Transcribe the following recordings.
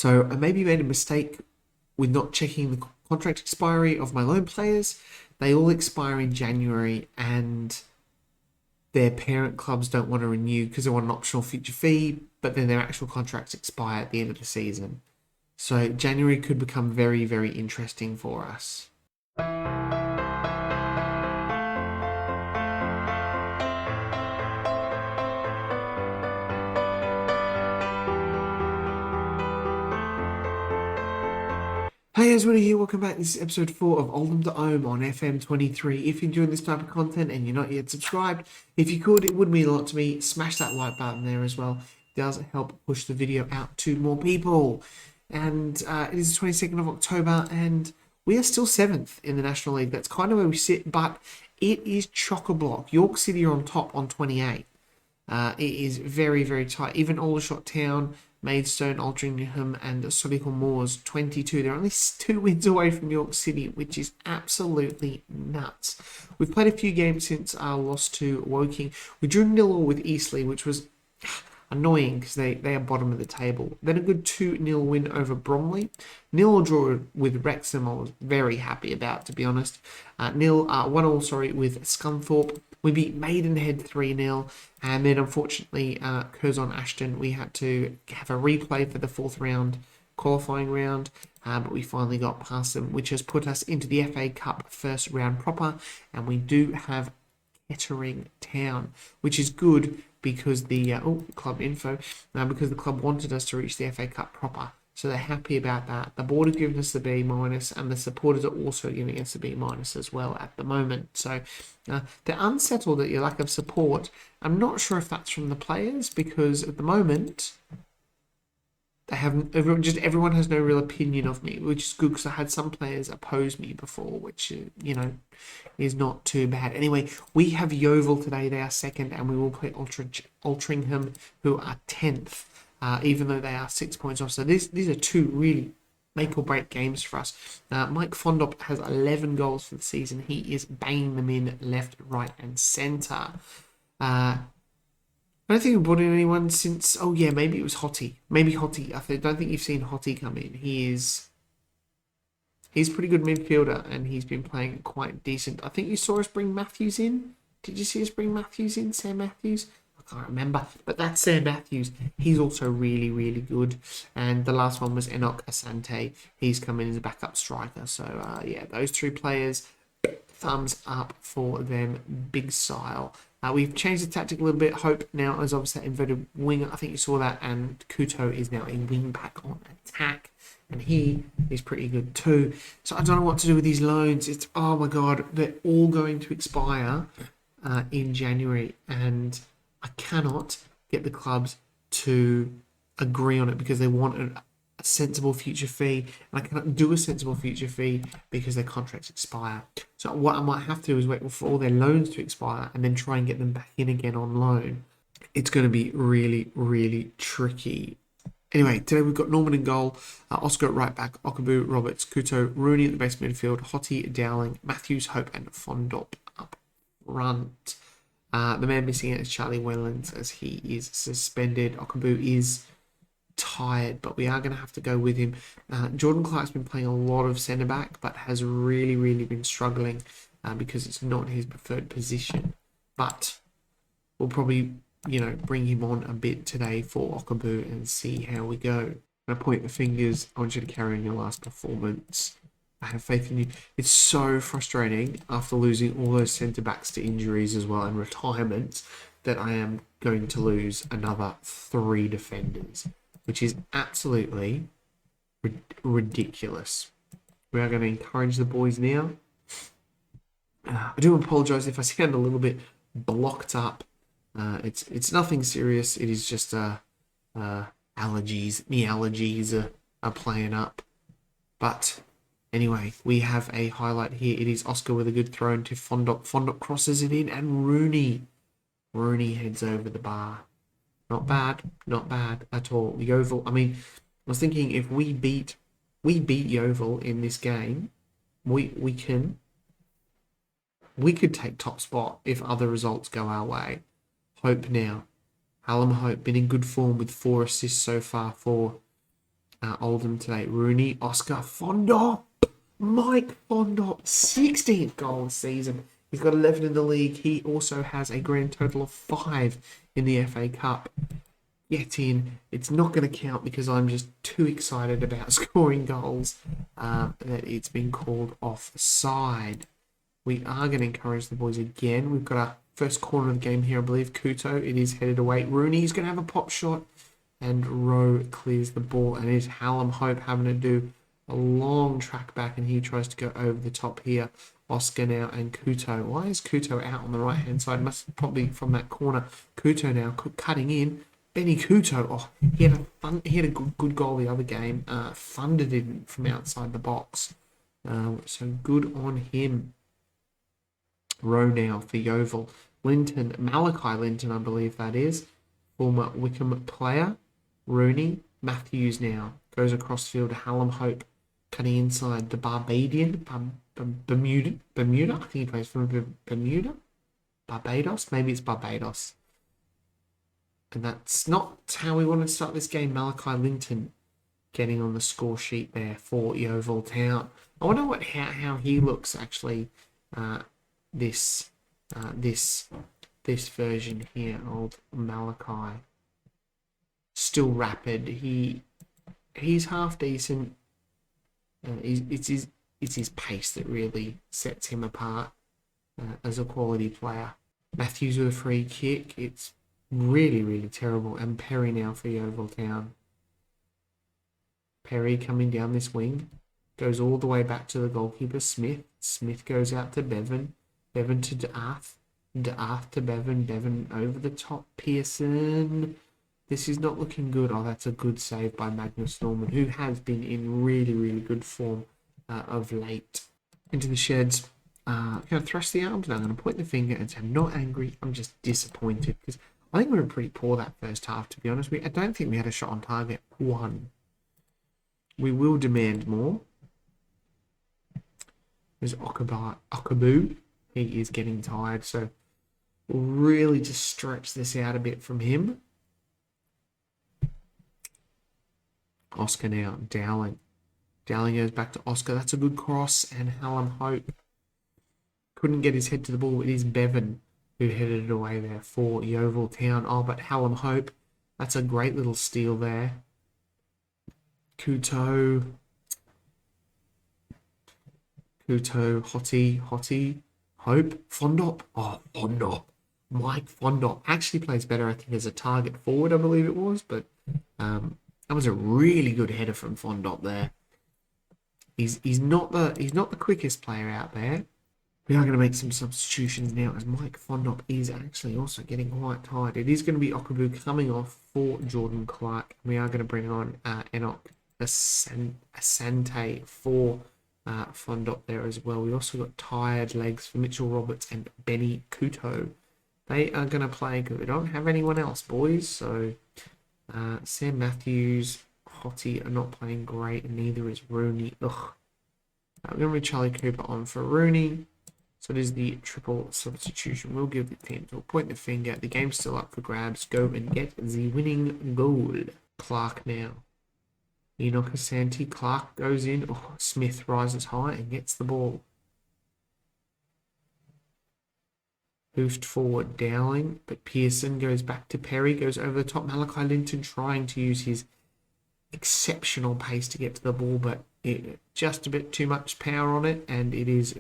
So I maybe made a mistake with not checking the contract expiry of my loan players. They all expire in January, and their parent clubs don't want to renew because they want an optional future fee, but then their actual contracts expire at the end of the season. So January could become very, very interesting for us. Hey guys, Woody here. Welcome back. This is episode 4 of Oldham to Ohm on FM23. If you're enjoying this type of content and you're not yet subscribed, if you could, it would mean a lot to me. Smash that like button there as well. It does help push the video out to more people. And it is the 22nd of October, and we are still 7th in the National League. That's kind of where we sit, but it is chock-a-block. York City are on top on 28. It is very, very tight. Even Aldershot Town, Maidstone, Altrincham and Solihull Moors, 22. They're only 2 wins away from York City, which is absolutely nuts. We've played a few games since our loss to Woking. We drew 0-0 with Eastleigh, which was annoying because they are bottom of the table. Then a good 2-0 win over Bromley. 0-0 draw with Wrexham I was very happy about, to be honest. 1-1 with Scunthorpe. We beat Maidenhead 3-0, and then unfortunately Curzon Ashton, we had to have a replay for the 4th round, qualifying round, but we finally got past them, which has put us into the FA Cup first round proper, and we do have Kettering Town, which is good because the club info, because the club wanted us to reach the FA Cup proper. So they're happy about that. The board have given us the B-, and the supporters are also giving us the B- as well at the moment. So they're unsettled at your lack of support. I'm not sure if that's from the players, because at the moment they haven't. Everyone has no real opinion of me, which is good because I had some players oppose me before, which is not too bad. Anyway, we have Yeovil today. They are 2nd, and we will play Altrincham, who are 10th. Even though they are 6 points off. So these are 2 really make or break games for us. Mike Fondop has 11 goals for the season. He is banging them in left, right and centre. I don't think we've brought in anyone since... Oh yeah, maybe it was Hottie. Maybe Hottie. I don't think you've seen Hottie come in. He's a pretty good midfielder, and he's been playing quite decent. I think you saw us bring Matthews in. Did you see us bring Matthews in? Sam Matthews? I can't remember, but that's Sam Matthews. He's also really, really good. And the last one was Enoch Asante. He's come in as a backup striker. So, yeah, those 3 players, thumbs up for them. Big style. We've changed the tactic a little bit. Hope now is obviously inverted winger. I think you saw that. And Kuto is now a wing back on attack. And he is pretty good too. So I don't know what to do with these loans. It's, oh my God, they're all going to expire in January. And I cannot get the clubs to agree on it because they want a sensible future fee, and I cannot do a sensible future fee because their contracts expire. So what I might have to do is wait for all their loans to expire and then try and get them back in again on loan. It's going to be really, really tricky. Anyway, today we've got Norman in goal, Oscar at right back, Okabu, Roberts, Kuto, Rooney at the base midfield, Hottie, Dowling, Matthews, Hope and Fondop up front. The man missing out is Charlie Wellens, as he is suspended. Okabu is tired, but we are going to have to go with him. Jordan Clark's been playing a lot of centre-back, but has really, really been struggling because it's not his preferred position. But we'll probably, bring him on a bit today for Okabu and see how we go. I'm going to point the fingers. I want you to carry on your last performance. I have faith in you. It's so frustrating after losing all those centre-backs to injuries as well and retirements that I am going to lose another 3 defenders, which is absolutely ridiculous. We are going to encourage the boys now. I do apologise if I sound a little bit blocked up. It's nothing serious. It is just allergies. The allergies are playing up. But anyway, we have a highlight here. It is Oscar with a good throw into Fondop. Fondop crosses it in, and Rooney heads over the bar. Not bad at all. Yeovil, I mean, I was thinking if we beat Yeovil in this game, we could take top spot if other results go our way. Hope now. Hallam Hope been in good form with 4 assists so far for Oldham today. Rooney, Oscar, Fondop, Mike Fondop, 16th goal this season. He's got 11 in the league. He also has a grand total of 5 in the FA Cup. Get in. It's not going to count because I'm just too excited about scoring goals that it's been called offside. We are going to encourage the boys again. We've got our first corner of the game here, I believe. Kuto, it is headed away. Rooney's going to have a pop shot. And Rowe clears the ball. And it is Hallam Hope having to do a long track back. And he tries to go over the top here. Oscar now and Kuto. Why is Kuto out on the right-hand side? Must probably from that corner. Kuto now cutting in. Benny Kuto. Oh, he had a good goal the other game. Funded it from outside the box. So good on him. Rowe now for Yeovil. Linton, Malachi Linton, I believe that is. Former Wickham player. Rooney. Matthews now goes across field to Hallam Hope. Cutting inside the Barbadian. Bermuda? I think he plays for Bermuda? Barbados? Maybe it's Barbados. And that's not how we wanted to start this game. Malachi Linton getting on the score sheet there for Yeovil Town. I wonder how he looks actually. This version here, old Malachi. Still rapid. He's half decent. It's his pace that really sets him apart as a quality player. Matthews with a free kick. It's really terrible. And Perry now for Yeovil Town. Perry coming down this wing. Goes all the way back to the goalkeeper, Smith. Smith goes out to Bevan. Bevan to D'Arth. D'Arth to Bevan. Bevan over the top. Pearson. This is not looking good. Oh, that's a good save by Magnus Norman, who has been in really good form of late. Into the sheds. I'm going to thrust the arms and I'm going to point the finger and say I'm not angry. I'm just disappointed because I think we were pretty poor that first half, to be honest. I don't think we had a shot on target. One. We will demand more. There's Okabu. He is getting tired, so we'll really just stretch this out a bit from him. Oscar now, Dowling. Dowling goes back to Oscar. That's a good cross, and Hallam Hope couldn't get his head to the ball. It is Bevan who headed it away there for Yeovil Town. Oh, but Hallam Hope, that's a great little steal there. Kuto, Hottie, Hope, Fondop. Oh, Fondop. Mike Fondop actually plays better, I think, as a target forward, I believe it was, but that was a really good header from Fondop there. He's not the quickest player out there. We are going to make some substitutions now as Mike Fondop is actually also getting quite tired. It is going to be Okabu coming off for Jordan Clark. We are going to bring on Enoch Asante for Fondop there as well. We also got tired legs for Mitchell Roberts and Benny Kuto. They are going to play because we don't have anyone else, boys. So Sam Matthews, Hottie are not playing great, and neither is Rooney. We're going to bring Charlie Cooper on for Rooney. So it is the triple substitution. We'll give the team to point the finger. The game's still up for grabs. Go and get the winning goal. Clark now. Enoch Asante. Clark goes in. Oh, Smith rises high and gets the ball. Hoofed forward, Dowling, but Pearson goes back to Perry, goes over the top. Malachi Linton trying to use his exceptional pace to get to the ball, but just a bit too much power on it, and it is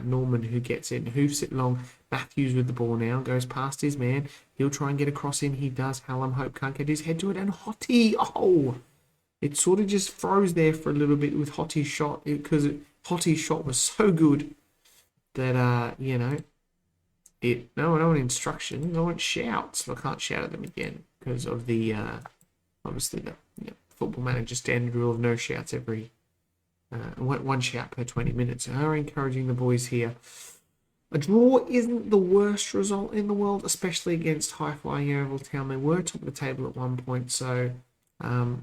Norman who gets it and hoofs it long. Matthews with the ball now, goes past his man. He'll try and get across in. He does. Hallam Hope can't get his head to it, and Hottie, oh! It sort of just froze there for a little bit with Hottie's shot, because Hottie's shot was so good that, no, I don't want instructions, I want shouts. I can't shout at them again because of the, obviously, the Football Manager standard rule of no shouts every, one shout per 20 minutes. I are encouraging the boys here. A draw isn't the worst result in the world, especially against high-flying Yeovil Town. They were top of the table at one point, so I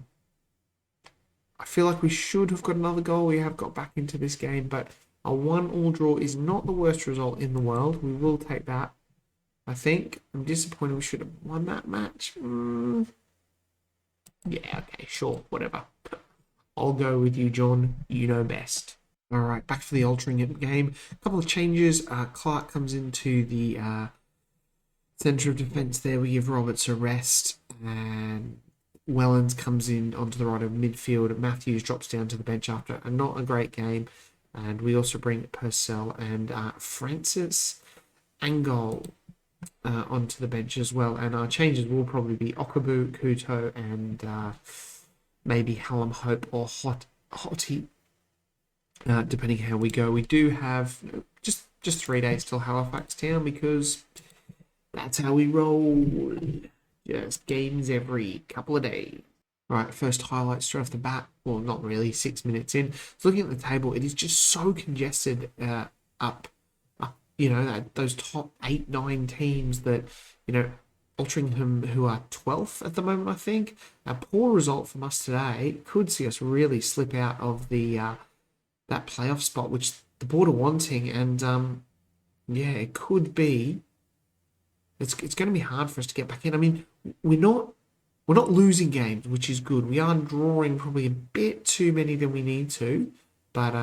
feel like we should have got another goal. We have got back into this game, but a 1-1 draw is not the worst result in the world. We will take that, I think. I'm disappointed we should have won that match. Yeah, okay, sure, whatever. I'll go with you, John. You know best. All right, back for the Altrincham game. A couple of changes. Clark comes into the centre of defence there. We give Roberts a rest, and Wellens comes in onto the right of midfield. Matthews drops down to the bench after not a great game. And we also bring Purcell and Francis Angol onto the bench as well. And our changes will probably be Okabu, Kuto, and maybe Hallam Hope or Hottie, depending how we go. We do have just 3 days till Halifax Town because that's how we roll. Just games every couple of days. Right, first highlight straight off the bat. Well, not really, 6 minutes in. So looking at the table, it is just so congested up. You know, those top 8, 9 teams that, you know, Altrincham, who are 12th at the moment, I think. A poor result from us today could see us really slip out of the that playoff spot, which the board are wanting. And, yeah, it could be. It's going to be hard for us to get back in. I mean, we're not losing games, which is good. We are drawing probably a bit too many than we need to, but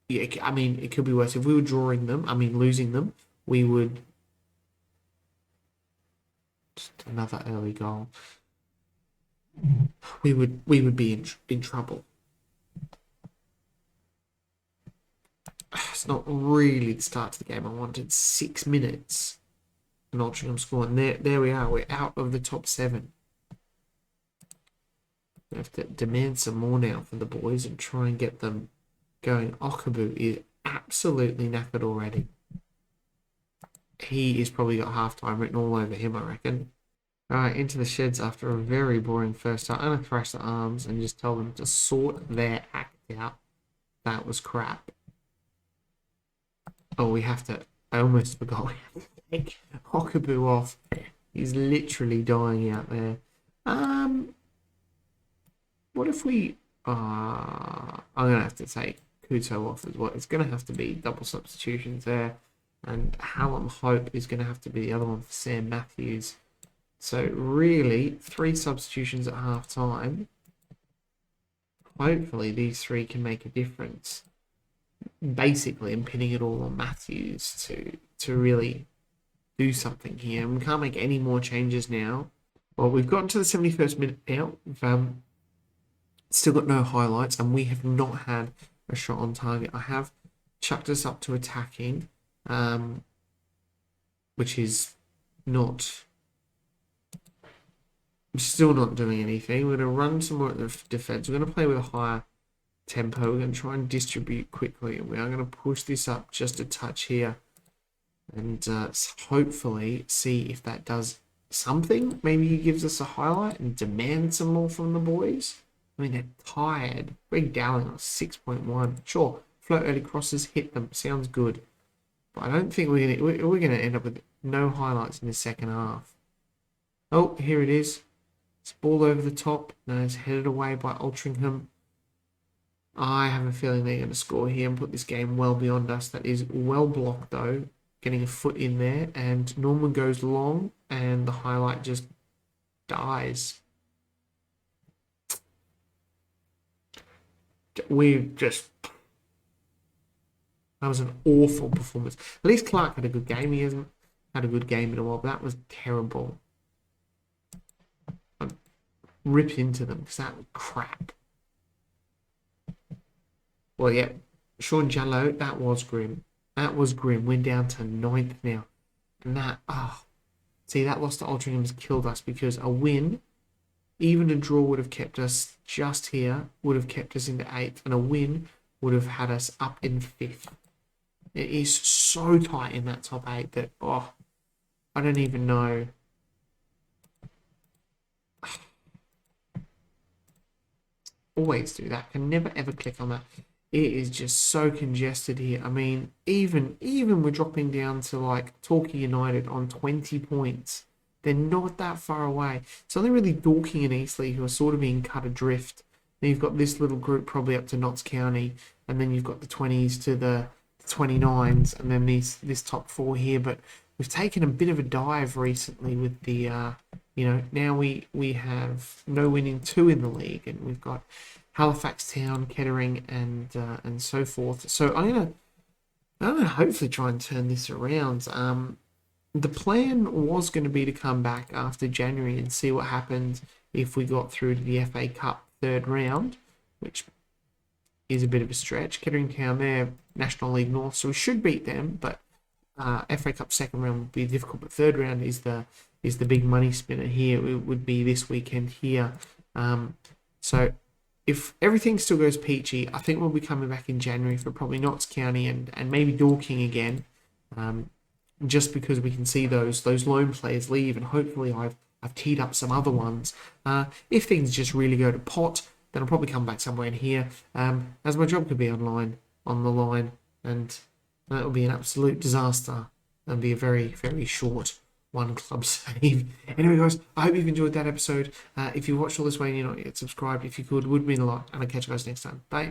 yeah, I mean, it could be worse. If we were losing them, we would. Just another early goal. We would be in trouble. It's not really the start to the game I wanted. 6 minutes. And Altrincham score, and there we are. We're out of the top 7. We have to demand some more now for the boys and try and get them going. Okabu is absolutely knackered already. He has probably got half-time written all over him, I reckon. All right, into the sheds after a very boring first half. I'm going to thrash the arms and just tell them to sort their act out. That was crap. Oh, we have to... I almost forgot we have to take Okabu off. He's literally dying out there. What if we... I'm going to have to take Kuto off as well. It's going to have to be double substitutions there. And Hallam Hope is going to have to be the other one for Sam Matthews. So really, 3 substitutions at half-time. Hopefully these 3 can make a difference. Basically, I'm pinning it all on Matthews to really do something here. And we can't make any more changes now. Well, we've gotten to the 71st minute now. We've still got no highlights, and we have not had a shot on target. I have chucked us up to attacking, which is not... I'm still not doing anything. We're going to run some more at the defence. We're going to play with a higher tempo. We're going to try and distribute quickly, and we are going to push this up just a touch here and hopefully see if that does something. Maybe he gives us a highlight and demand some more from the boys. I mean, they're tired. Greg Dowling on 6.1. Sure, float early crosses, hit them. Sounds good. But I don't think we're going to end up with no highlights in the second half. Oh, here it is. It's ball over the top. No, it's headed away by Altrincham. I have a feeling they're going to score here and put this game well beyond us. That is well blocked, though. Getting a foot in there. And Norman goes long, and the highlight just dies. We've just... That was an awful performance. At least Clark had a good game. He hasn't had a good game in a while, but that was terrible. I'd rip into them because that was crap. Well, yeah, Sean Jallow, that was grim. That was grim. We're down to 9th now. And that, see, that loss to Altrincham has killed us because a win, even a draw would have kept us just here, would have kept us into 8th, and a win would have had us up in 5th. It is so tight in that top 8 that, I don't even know. Always do that. Can never ever click on that. It is just so congested here. I mean, even we're dropping down to like Torquay United on 20 points. They're not that far away. It's only really Dorking and Eastleigh who are sort of being cut adrift. Then you've got this little group probably up to Notts County, and then you've got the 20s to the 29s, and then this top 4 here. But we've taken a bit of a dive recently with the, now we have no winning 2 in the league, and we've got Halifax Town, Kettering, and so forth. So I'm gonna hopefully try and turn this around. The plan was going to be to come back after January and see what happened if we got through to the FA Cup third round, which is a bit of a stretch. Kettering Town there, National League North, so we should beat them, but FA Cup second round would be difficult. But third round is the big money spinner here. It would be this weekend here. So if everything still goes peachy, I think we'll be coming back in January for probably Notts County and maybe Dorking again. Just because we can see those loan players leave, and hopefully I've teed up some other ones. If things just really go to pot, then I'll probably come back somewhere in here, as my job could be on the line, and that will be an absolute disaster and be a very, very short one club save. Anyway, guys, I hope you've enjoyed that episode. If you watched all this way and you're not yet subscribed, if you could, would mean a lot, and I'll catch you guys next time. Bye.